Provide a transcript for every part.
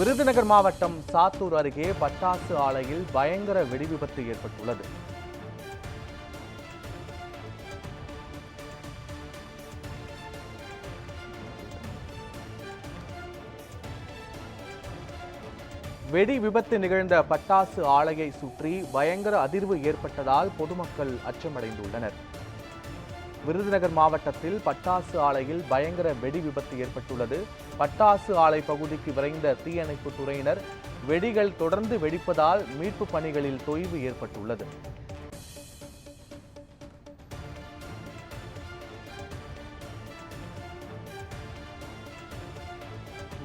விருதுநகர் மாவட்டம் சாத்தூர் அருகே பட்டாசு ஆலையில் பயங்கர வெடிவிபத்து ஏற்பட்டுள்ளது. வெடி விபத்து நிகழ்ந்த பட்டாசு ஆலையை சுற்றி பயங்கர அதிர்வு ஏற்பட்டதால் பொதுமக்கள் அச்சமடைந்துள்ளனர். விருதுநகர் மாவட்டத்தில் பட்டாசு ஆலையில் பயங்கர வெடி விபத்து ஏற்பட்டுள்ளது. பட்டாசு ஆலை பகுதிக்கு விரைந்த தீயணைப்பு துறையினர் வெடிகள் தொடர்ந்து வெடிப்பதால் மீட்பு பணிகளில் தொய்வு ஏற்பட்டுள்ளது.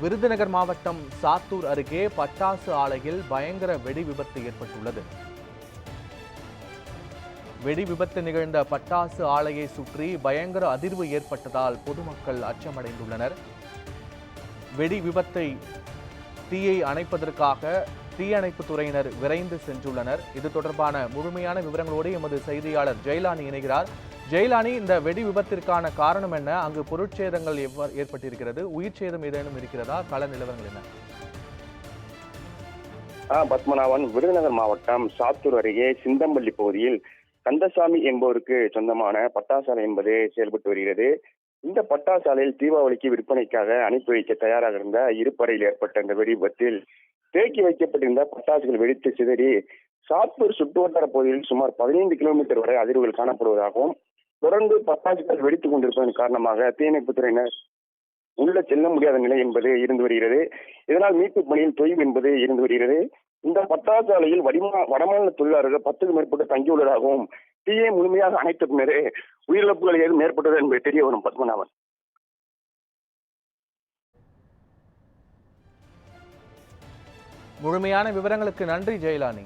விருதுநகர் மாவட்டம் சாத்தூர் அருகே பட்டாசு ஆலையில் பயங்கர வெடி விபத்து ஏற்பட்டுள்ளது. வெடி விபத்து நிகழ்ந்த பட்டாசு ஆலையை சுற்றி பயங்கர அதிர்வு ஏற்பட்டதால் பொதுமக்கள் அச்சமடைந்துள்ளனர். வெடி விபத்தை தீயை அணைப்பதற்காக தீயணைப்பு துறையினர் விரைந்து சென்றுள்ளனர். இது தொடர்பான முழுமையான விவரங்களோடு எமது செய்தியாளர் ஜெயலானி இணைகிறார். ஜெயலானி, இந்த வெடி விபத்திற்கான காரணம் என்ன? அங்கு பொருட்சேதங்கள் எவ்வாறு ஏற்பட்டிருக்கிறது? உயிர் சேதம் ஏதேனும் இருக்கிறதா? கள நிலவரங்கள் என்ன? பத்மநாபன், விருதுநகர் மாவட்டம் சாத்தூர் அருகே சிந்தம்பள்ளி பகுதியில் கந்தசாமி என்பவருக்கு சொந்தமான பட்டாசாலை என்பது செயல்பட்டு வருகிறது. இந்த பட்டாசாலையில் தீபாவளிக்கு விற்பனைக்காக அனுப்பி வைக்க தயாராக இருந்த இருப்பறையில் ஏற்பட்ட இந்த வெடி விபத்தில் தேக்கி வைக்கப்பட்டிருந்த பட்டாசுகள் வெடித்து சிதறி சாத்தூர் சுற்றுவட்டார பகுதியில் சுமார் 15 கிலோமீட்டர் வரை அதிர்வுகள் காணப்படுவதாகவும், தொடர்ந்து பட்டாசுகள் வெடித்துக் கொண்டிருப்பதன் காரணமாக தீயணைப்புத் துறையினர் உள்ள செல்ல முடியாத நிலை என்பது இருந்து வருகிறது. இதனால் மீட்பு பணியில் தொய்வு என்பது இருந்து வருகிறது. இந்த பட்டாசு ஆலையில் வடமாநில தொழிலாளர்கள் 10க்கும் மேற்பட்டு தங்கியுள்ளதாகவும், தீயை முழுமையாக அணைத்த பின்னரே உயிரிழப்புகள் ஏதும் ஏற்பட்டது என்பது தெரிய வரும். பத்மநாபன், முழுமையான விவரங்களுக்கு நன்றி ஜெயலானி.